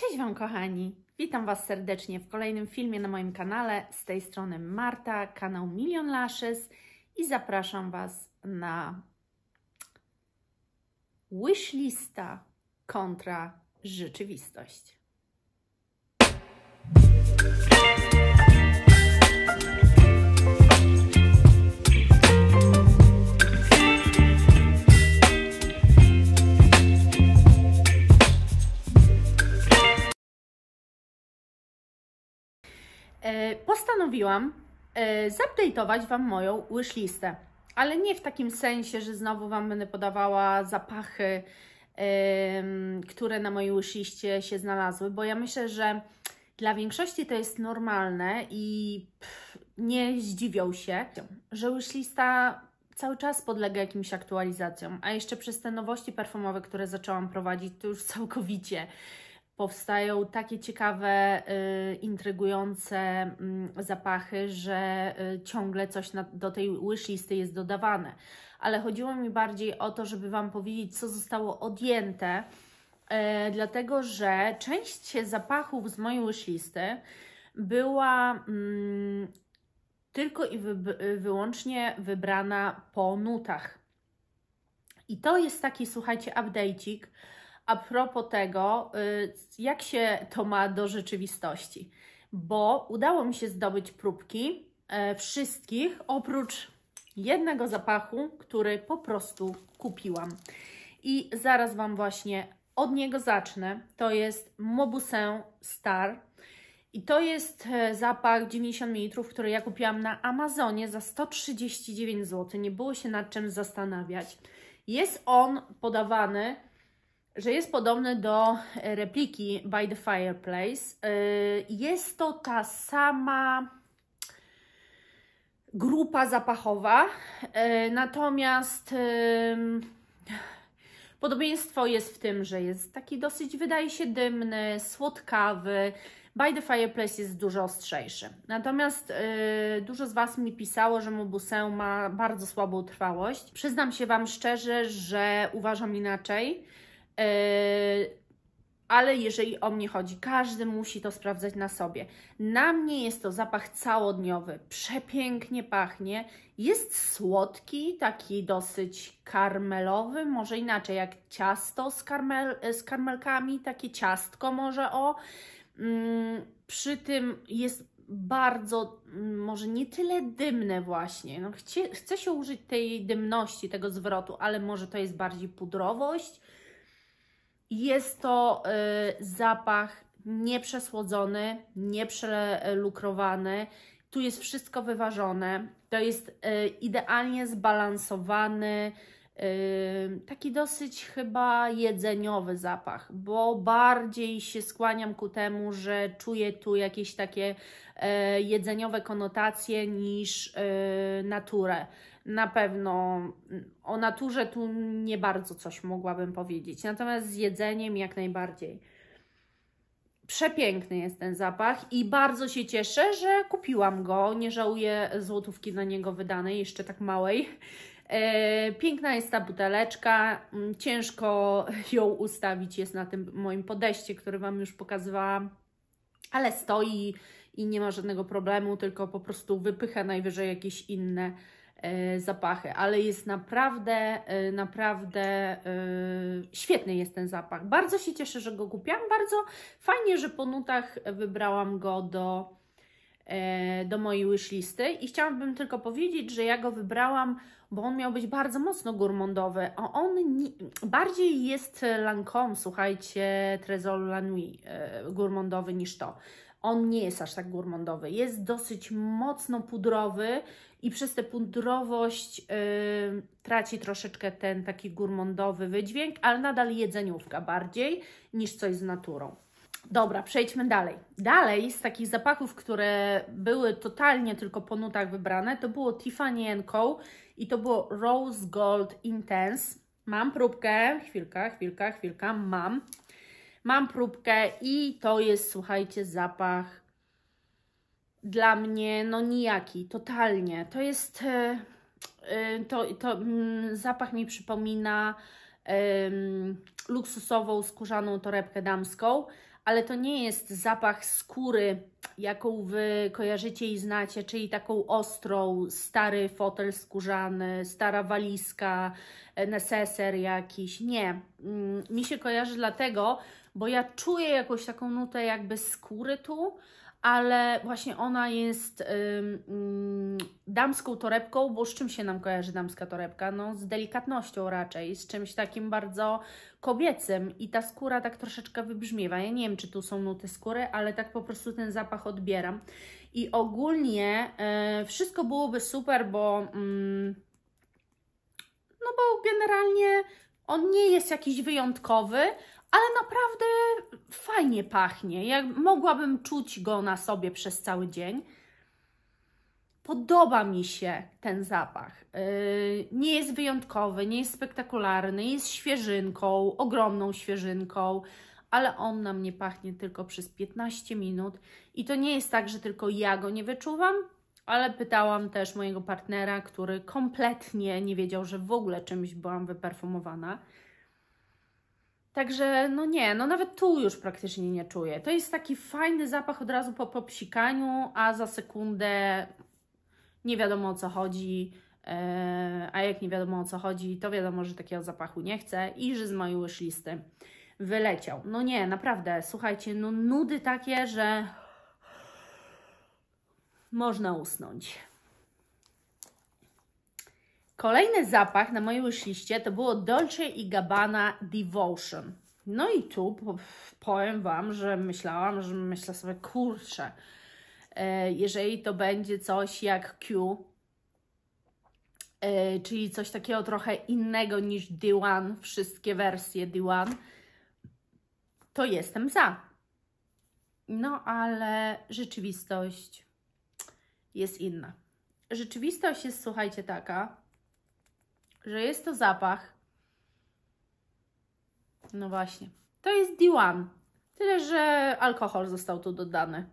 Cześć Wam kochani, witam Was serdecznie w kolejnym filmie na moim kanale. Z tej strony Marta, kanał Million Lashes i zapraszam Was na wishlista kontra rzeczywistość. Postanowiłam zupdate'ować Wam moją wishlistę, ale nie w takim sensie, że znowu Wam będę podawała zapachy, które na mojej wishliście się znalazły, bo ja myślę, że dla większości to jest normalne i nie zdziwią się, że wishlista cały czas podlega jakimś aktualizacjom, a jeszcze przez te nowości perfumowe, które zaczęłam prowadzić, to już całkowicie powstają takie ciekawe, intrygujące zapachy, że ciągle coś do tej wishlisty jest dodawane. Ale chodziło mi bardziej o to, żeby Wam powiedzieć, co zostało odjęte, dlatego że część zapachów z mojej wishlisty była tylko i wyłącznie wybrana po nutach. I to jest taki, słuchajcie, update'ik a propos tego, jak się to ma do rzeczywistości, bo udało mi się zdobyć próbki wszystkich, oprócz jednego zapachu, który po prostu kupiłam. I zaraz Wam właśnie od niego zacznę. To jest Mauboussin Star i to jest zapach 90 ml, który ja kupiłam na Amazonie za 139 zł. Nie było się nad czym zastanawiać. Jest on podawany, że jest podobny do repliki By the Fireplace. Jest to ta sama grupa zapachowa, natomiast podobieństwo jest w tym, że jest taki dosyć, wydaje się, dymny, słodkawy. By the Fireplace jest dużo ostrzejszy. Natomiast dużo z Was mi pisało, że Mauboussin ma bardzo słabą trwałość. Przyznam się Wam szczerze, że uważam inaczej. Ale jeżeli o mnie chodzi, każdy musi to sprawdzać na sobie. Na mnie jest to zapach całodniowy, przepięknie pachnie, jest słodki, taki dosyć karmelowy, może inaczej jak ciasto z karmelkami, takie ciastko może przy tym jest bardzo, może nie tyle dymne właśnie, no chcę się użyć tej dymności, tego zwrotu, ale może to jest bardziej pudrowość. Jest to zapach nieprzesłodzony, nieprzelukrowany. Tu jest wszystko wyważone. To jest idealnie zbalansowany, taki dosyć chyba jedzeniowy zapach, bo bardziej się skłaniam ku temu, że czuję tu jakieś takie jedzeniowe konotacje niż naturę. Na pewno o naturze tu nie bardzo coś mogłabym powiedzieć, natomiast z jedzeniem jak najbardziej. Przepiękny jest ten zapach i bardzo się cieszę, że kupiłam go. Nie żałuję złotówki na niego wydanej, jeszcze tak małej. Piękna jest ta buteleczka, ciężko ją ustawić jest na tym moim podejście, który Wam już pokazywałam, ale stoi i nie ma żadnego problemu, tylko po prostu wypycha najwyżej jakieś inne zapachy, ale jest naprawdę świetny jest ten zapach. Bardzo się cieszę, że go kupiłam. Bardzo fajnie, że po nutach wybrałam go do mojej wishlisty i chciałabym tylko powiedzieć, że ja go wybrałam, bo on miał być bardzo mocno gourmandowy, a on bardziej jest Lancôme, słuchajcie, Trésor la Nuit gourmandowy niż to. On nie jest aż tak gourmandowy, jest dosyć mocno pudrowy i przez tę pudrowość traci troszeczkę ten taki gourmandowy wydźwięk, ale nadal jedzeniówka bardziej niż coś z naturą. Dobra, przejdźmy dalej. Dalej z takich zapachów, które były totalnie tylko po nutach wybrane, to było Tiffany & Co. i to było Rose Gold Intense. Mam próbkę, chwilka, mam próbkę i to jest, słuchajcie, zapach dla mnie no nijaki, totalnie. To jest, zapach mi przypomina luksusową skórzaną torebkę damską, ale to nie jest zapach skóry, jaką Wy kojarzycie i znacie, czyli taką ostrą, stary fotel skórzany, stara walizka, neseser jakiś. Nie. Mi się kojarzy dlatego, bo ja czuję jakąś taką nutę jakby skóry tu, ale właśnie ona jest damską torebką, bo z czym się nam kojarzy damska torebka? No z delikatnością raczej, z czymś takim bardzo kobiecym i ta skóra tak troszeczkę wybrzmiewa. Ja nie wiem, czy tu są nuty skóry, ale tak po prostu ten zapach odbieram. I ogólnie wszystko byłoby super, bo no bo generalnie on nie jest jakiś wyjątkowy, ale naprawdę fajnie pachnie. Ja mogłabym czuć go na sobie przez cały dzień. Podoba mi się ten zapach. Nie jest wyjątkowy, nie jest spektakularny, jest świeżynką, ogromną świeżynką, ale on na mnie pachnie tylko przez 15 minut. I to nie jest tak, że tylko ja go nie wyczuwam, ale pytałam też mojego partnera, który kompletnie nie wiedział, że w ogóle czymś byłam wyperfumowana. Także no nie, no nawet tu już praktycznie nie czuję. To jest taki fajny zapach od razu po popsikaniu, a za sekundę nie wiadomo o co chodzi, a jak nie wiadomo o co chodzi, to wiadomo, że takiego zapachu nie chcę i że z mojej wishlisty wyleciał. No nie, naprawdę, słuchajcie, no nudy takie, że można usnąć. Kolejny zapach na mojej wishliście to było Dolce & Gabbana Devotion. No i tu powiem Wam, że myślę sobie, kurczę, jeżeli to będzie coś jak Q, czyli coś takiego trochę innego niż D1, wszystkie wersje D1, to jestem za. No ale rzeczywistość jest inna. Rzeczywistość jest, słuchajcie, taka, że jest to zapach, no właśnie, to jest D1, tyle że alkohol został tu dodany.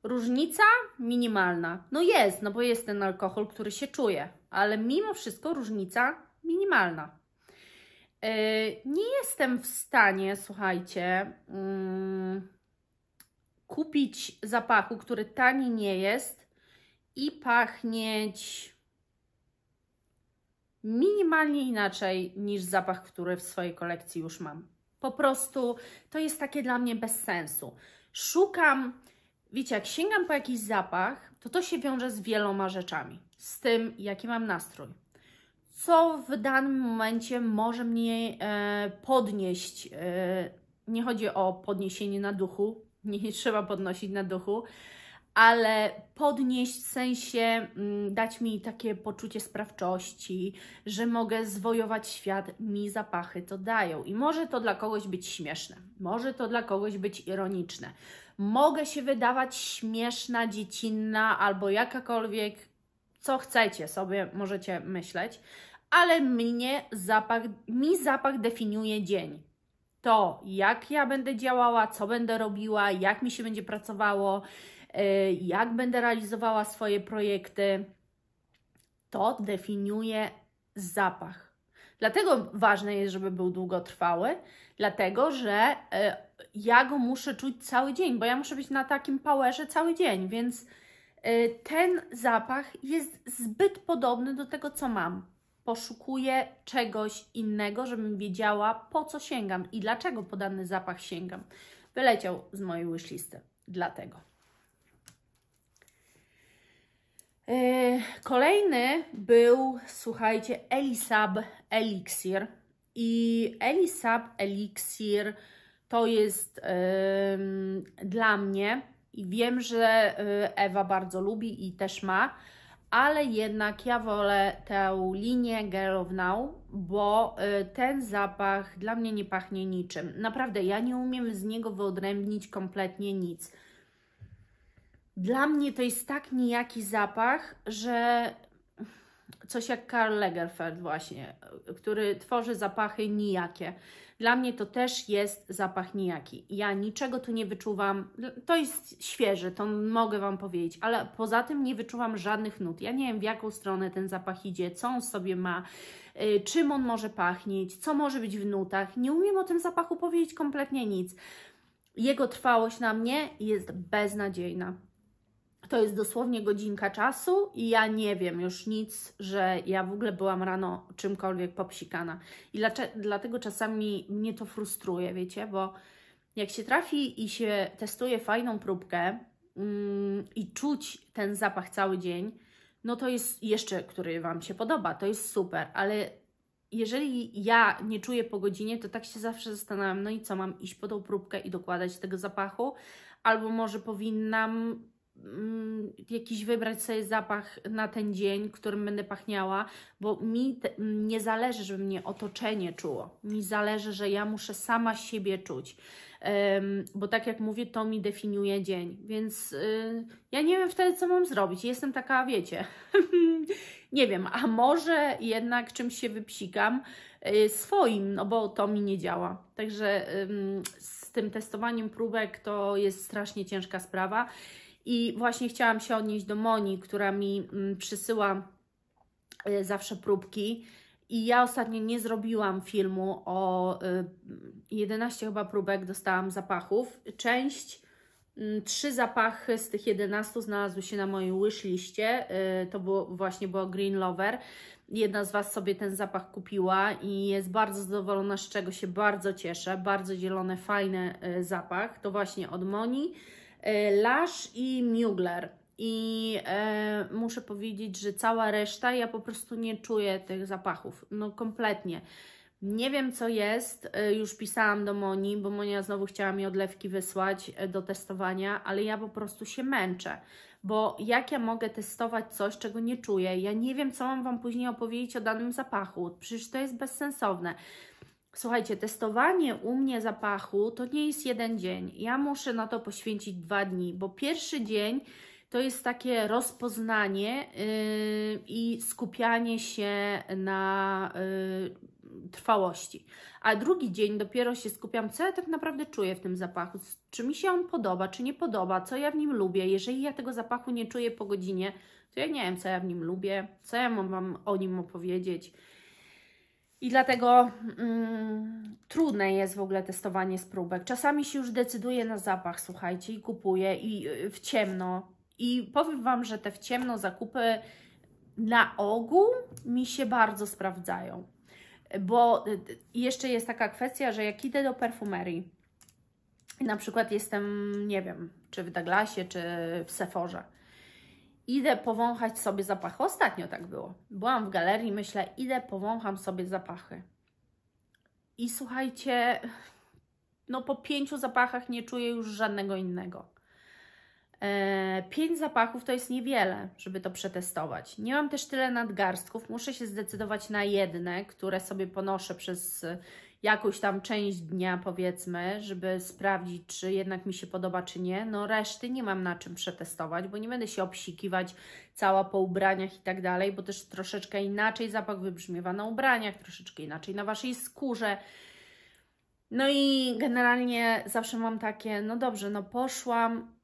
Różnica minimalna. No jest, no bo jest ten alkohol, który się czuje, ale mimo wszystko różnica minimalna. Nie jestem w stanie, słuchajcie, kupić zapachu, który tani nie jest i pachnieć minimalnie inaczej niż zapach, który w swojej kolekcji już mam. Po prostu to jest takie dla mnie bez sensu. Szukam, wiecie, jak sięgam po jakiś zapach, to się wiąże z wieloma rzeczami. Z tym, jaki mam nastrój. Co w danym momencie może mnie podnieść. Nie chodzi o podniesienie na duchu, nie trzeba podnosić na duchu, ale podnieść w sensie dać mi takie poczucie sprawczości, że mogę zwojować świat, mi zapachy to dają. I może to dla kogoś być śmieszne, może to dla kogoś być ironiczne. Mogę się wydawać śmieszna, dziecinna albo jakakolwiek, co chcecie sobie możecie myśleć, ale mi zapach definiuje dzień. To, jak ja będę działała, co będę robiła, jak mi się będzie pracowało, jak będę realizowała swoje projekty, to definiuje zapach. Dlatego ważne jest, żeby był długotrwały, dlatego że ja go muszę czuć cały dzień, bo ja muszę być na takim powerze cały dzień, więc ten zapach jest zbyt podobny do tego, co mam. Poszukuję czegoś innego, żebym wiedziała, po co sięgam i dlaczego po dany zapach sięgam. Wyleciał z mojej wishlisty. Dlatego. Kolejny był, słuchajcie, Elisab Elixir. I Elisab Elixir to jest dla mnie, i wiem, że Ewa bardzo lubi i też ma, ale jednak ja wolę tę linię Girl of Now, bo ten zapach dla mnie nie pachnie niczym. Naprawdę, ja nie umiem z niego wyodrębnić kompletnie nic. Dla mnie to jest tak nijaki zapach, że coś jak Karl Lagerfeld właśnie, który tworzy zapachy nijakie. Dla mnie to też jest zapach nijaki. Ja niczego tu nie wyczuwam. To jest świeży, to mogę Wam powiedzieć, ale poza tym nie wyczuwam żadnych nut. Ja nie wiem, w jaką stronę ten zapach idzie, co on sobie ma, czym on może pachnieć, co może być w nutach. Nie umiem o tym zapachu powiedzieć kompletnie nic. jego trwałość na mnie jest beznadziejna. To jest dosłownie godzinka czasu i ja nie wiem już nic, że ja w ogóle byłam rano czymkolwiek popsikana. I dlatego czasami mnie to frustruje, wiecie, bo jak się trafi i się testuje fajną próbkę i czuć ten zapach cały dzień, no to jest jeszcze, który Wam się podoba, to jest super, ale jeżeli ja nie czuję po godzinie, to tak się zawsze zastanawiam, no i co, mam iść po tą próbkę i dokładać tego zapachu? Albo może powinnam jakiś wybrać sobie zapach na ten dzień, którym będę pachniała, bo mi nie zależy, żeby mnie otoczenie czuło. Mi zależy, że ja muszę sama siebie czuć. Bo tak jak mówię, to mi definiuje dzień, więc ja nie wiem wtedy, co mam zrobić. Jestem taka, wiecie, nie wiem, a może jednak czymś się wypsikam swoim, no bo to mi nie działa. Także z tym testowaniem próbek to jest strasznie ciężka sprawa. I właśnie chciałam się odnieść do Moni, która mi przysyła zawsze próbki. I ja ostatnio nie zrobiłam filmu o 11 chyba próbek dostałam zapachów. 3 zapachy z tych 11 znalazły się na mojej wishliście. To było Green Lover. Jedna z Was sobie ten zapach kupiła i jest bardzo zadowolona, z czego się bardzo cieszę. Bardzo zielony, fajny zapach. To właśnie od Moni, Lush i Mugler. I muszę powiedzieć, że cała reszta, ja po prostu nie czuję tych zapachów, no kompletnie. Nie wiem, co jest, już pisałam do Moni, bo Monia znowu chciała mi odlewki wysłać do testowania, ale ja po prostu się męczę, bo jak ja mogę testować coś, czego nie czuję? Ja nie wiem, co mam Wam później opowiedzieć o danym zapachu, przecież to jest bezsensowne. Słuchajcie, testowanie u mnie zapachu to nie jest jeden dzień, ja muszę na to poświęcić 2 dni, bo pierwszy dzień to jest takie rozpoznanie i skupianie się na trwałości. A drugi dzień dopiero się skupiam, co ja tak naprawdę czuję w tym zapachu, czy mi się on podoba, czy nie podoba, co ja w nim lubię. Jeżeli ja tego zapachu nie czuję po godzinie, to ja nie wiem, co ja w nim lubię, co ja mam Wam o nim opowiedzieć. I dlatego trudne jest w ogóle testowanie z próbek. Czasami się już decyduję na zapach, słuchajcie, i kupuję i w ciemno. I powiem Wam, że te w ciemno zakupy na ogół mi się bardzo sprawdzają. Bo jeszcze jest taka kwestia, że jak idę do perfumerii, na przykład jestem, nie wiem, czy w Douglasie, czy w Sephorze, idę powąchać sobie zapachy. Ostatnio tak było. Byłam w galerii, myślę, idę powącham sobie zapachy. I słuchajcie, no po 5 zapachach nie czuję już żadnego innego. 5 zapachów to jest niewiele, żeby to przetestować. Nie mam też tyle nadgarstków. Muszę się zdecydować na jedne, które sobie ponoszę przez jakąś tam część dnia, powiedzmy, żeby sprawdzić, czy jednak mi się podoba, czy nie. No reszty nie mam na czym przetestować, bo nie będę się obsikiwać cała po ubraniach i tak dalej, bo też troszeczkę inaczej zapach wybrzmiewa na ubraniach, troszeczkę inaczej na Waszej skórze. No i generalnie zawsze mam takie, no dobrze, no poszłam,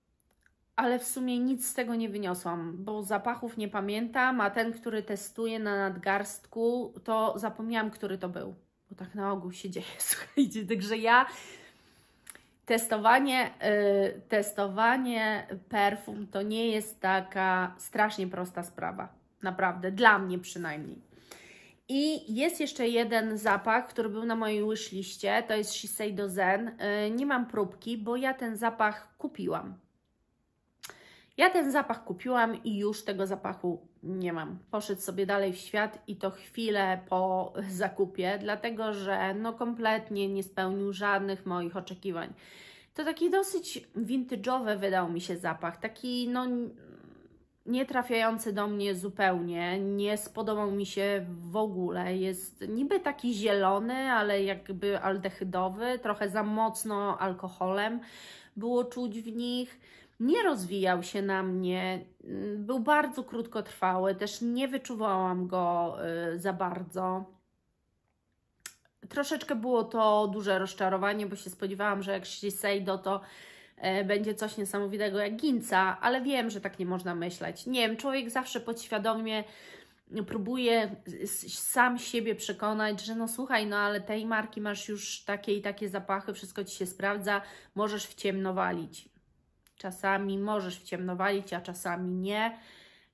ale w sumie nic z tego nie wyniosłam, bo zapachów nie pamiętam, a ten, który testuję na nadgarstku, to zapomniałam, który to był, bo tak na ogół się dzieje, słuchajcie, także ja testowanie perfum to nie jest taka strasznie prosta sprawa, naprawdę, dla mnie przynajmniej. I jest jeszcze jeden zapach, który był na mojej wishliście, to jest Shiseido Zen. Nie mam próbki, bo ja ten zapach kupiłam. Ja ten zapach kupiłam i już tego zapachu nie mam. Poszedł sobie dalej w świat i to chwilę po zakupie, dlatego że no kompletnie nie spełnił żadnych moich oczekiwań. To taki dosyć vintage'owy wydał mi się zapach, taki no nie trafiający do mnie zupełnie, nie spodobał mi się w ogóle. Jest niby taki zielony, ale jakby aldehydowy, trochę za mocno alkoholem było czuć w nich. Nie rozwijał się na mnie, był bardzo krótkotrwały, też nie wyczuwałam go za bardzo. Troszeczkę było to duże rozczarowanie, bo się spodziewałam, że jak Shiseido to będzie coś niesamowitego jak Ginza, ale wiem, że tak nie można myśleć. Nie wiem, człowiek zawsze podświadomie próbuję sam siebie przekonać, że no słuchaj, no ale tej marki masz już takie i takie zapachy, wszystko Ci się sprawdza, możesz w ciemno walić. Czasami możesz w ciemno walić, a czasami nie.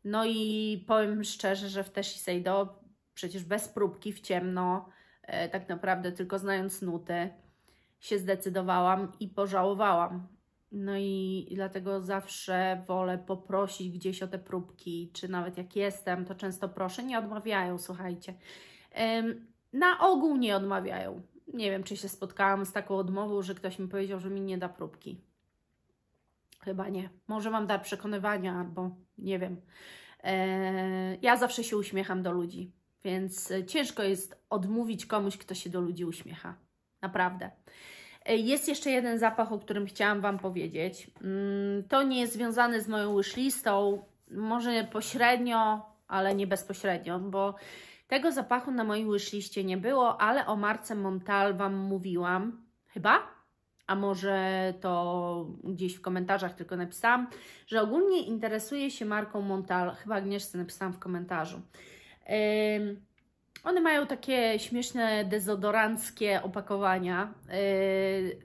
No i powiem szczerze, że w te Shiseido przecież bez próbki w ciemno, tak naprawdę tylko znając nuty, się zdecydowałam i pożałowałam. No i dlatego zawsze wolę poprosić gdzieś o te próbki, czy nawet jak jestem, to często proszę, nie odmawiają, słuchajcie. Na ogół nie odmawiają. Nie wiem, czy się spotkałam z taką odmową, że ktoś mi powiedział, że mi nie da próbki. Chyba nie. Może mam dar przekonywania, albo nie wiem. Ja zawsze się uśmiecham do ludzi, więc ciężko jest odmówić komuś, kto się do ludzi uśmiecha. Naprawdę. Jest jeszcze jeden zapach, o którym chciałam Wam powiedzieć. To nie jest związane z moją wishlistą, może pośrednio, ale nie bezpośrednio, bo tego zapachu na mojej wishliście nie było, ale o marce Montal Wam mówiłam, chyba, a może to gdzieś w komentarzach tylko napisałam, że ogólnie interesuję się marką Montal, chyba Agnieszce napisałam w komentarzu. One mają takie śmieszne, dezodoranckie opakowania,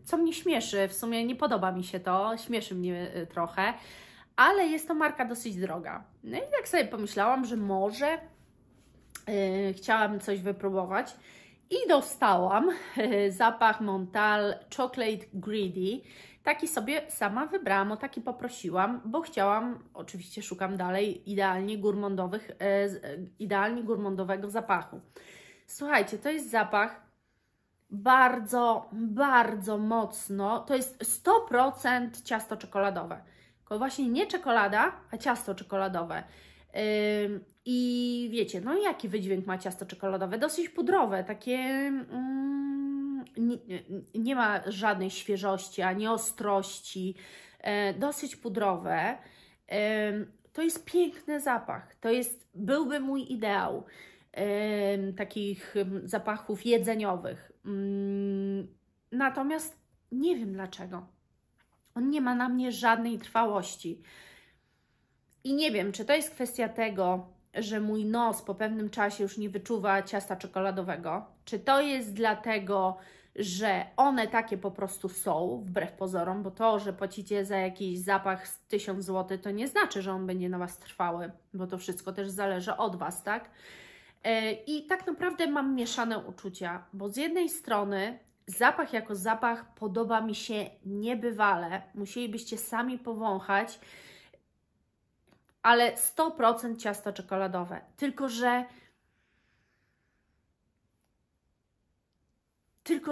co mnie śmieszy, w sumie nie podoba mi się to, śmieszy mnie trochę, ale jest to marka dosyć droga. No i tak sobie pomyślałam, że może chciałam coś wypróbować i dostałam zapach Montal Chocolate Greedy. Taki sobie sama wybrałam, o taki poprosiłam, bo chciałam, oczywiście szukam dalej idealnie gourmandowego zapachu. Słuchajcie, to jest zapach bardzo, bardzo mocno, to jest 100% ciasto czekoladowe. Tylko właśnie nie czekolada, a ciasto czekoladowe. I wiecie, no jaki wydźwięk ma ciasto czekoladowe? Dosyć pudrowe, takie... nie ma żadnej świeżości, ani ostrości, dosyć pudrowe. To jest piękny zapach, byłby mój ideał takich zapachów jedzeniowych. Natomiast nie wiem dlaczego. On nie ma na mnie żadnej trwałości. I nie wiem, czy to jest kwestia tego, że mój nos po pewnym czasie już nie wyczuwa ciasta czekoladowego, czy to jest dlatego, że one takie po prostu są, wbrew pozorom, bo to, że płacicie za jakiś zapach z 1000 zł, to nie znaczy, że on będzie na Was trwały, bo to wszystko też zależy od Was, tak? I tak naprawdę mam mieszane uczucia, bo z jednej strony zapach jako zapach podoba mi się niebywale, musielibyście sami powąchać, ale 100% ciasto czekoladowe, tylko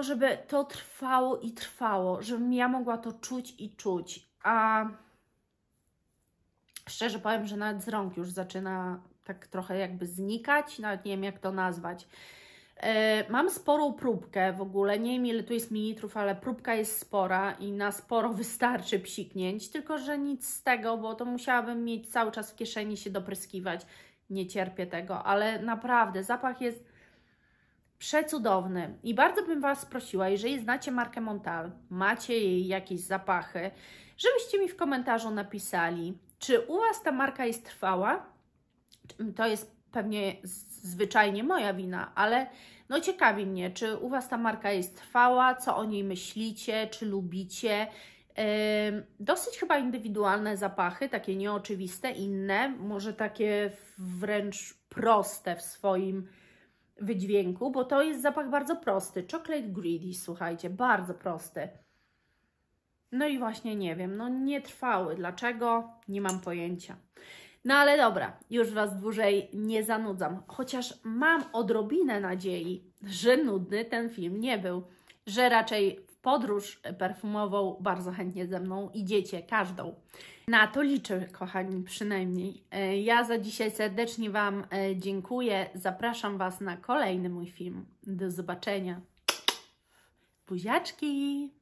żeby to trwało i trwało, żebym ja mogła to czuć i czuć, a szczerze powiem, że nawet z rąk już zaczyna tak trochę jakby znikać, nawet nie wiem jak to nazwać. Mam sporą próbkę w ogóle, nie wiem ile tu jest mililitrów, ale próbka jest spora i na sporo wystarczy psiknięć, tylko że nic z tego, bo to musiałabym mieć cały czas w kieszeni się dopryskiwać. Nie cierpię tego, ale naprawdę zapach jest przecudowny i bardzo bym Was prosiła, jeżeli znacie markę Montal, macie jej jakieś zapachy, żebyście mi w komentarzu napisali, czy u Was ta marka jest trwała. To jest pewnie zwyczajnie moja wina, ale no ciekawi mnie, czy u Was ta marka jest trwała, co o niej myślicie, czy lubicie. Dosyć chyba indywidualne zapachy, takie nieoczywiste, inne, może takie wręcz proste w swoim wydźwięku, bo to jest zapach bardzo prosty. Chocolate Greedy, słuchajcie, bardzo prosty. No i właśnie nie wiem, no nie trwały. Dlaczego? Nie mam pojęcia. No ale dobra, już Was dłużej nie zanudzam, chociaż mam odrobinę nadziei, że nudny ten film nie był, że raczej w podróż perfumową bardzo chętnie ze mną idziecie, każdą. Na to liczę, kochani, przynajmniej. Ja za dzisiaj serdecznie Wam dziękuję, zapraszam Was na kolejny mój film. Do zobaczenia. Buziaczki!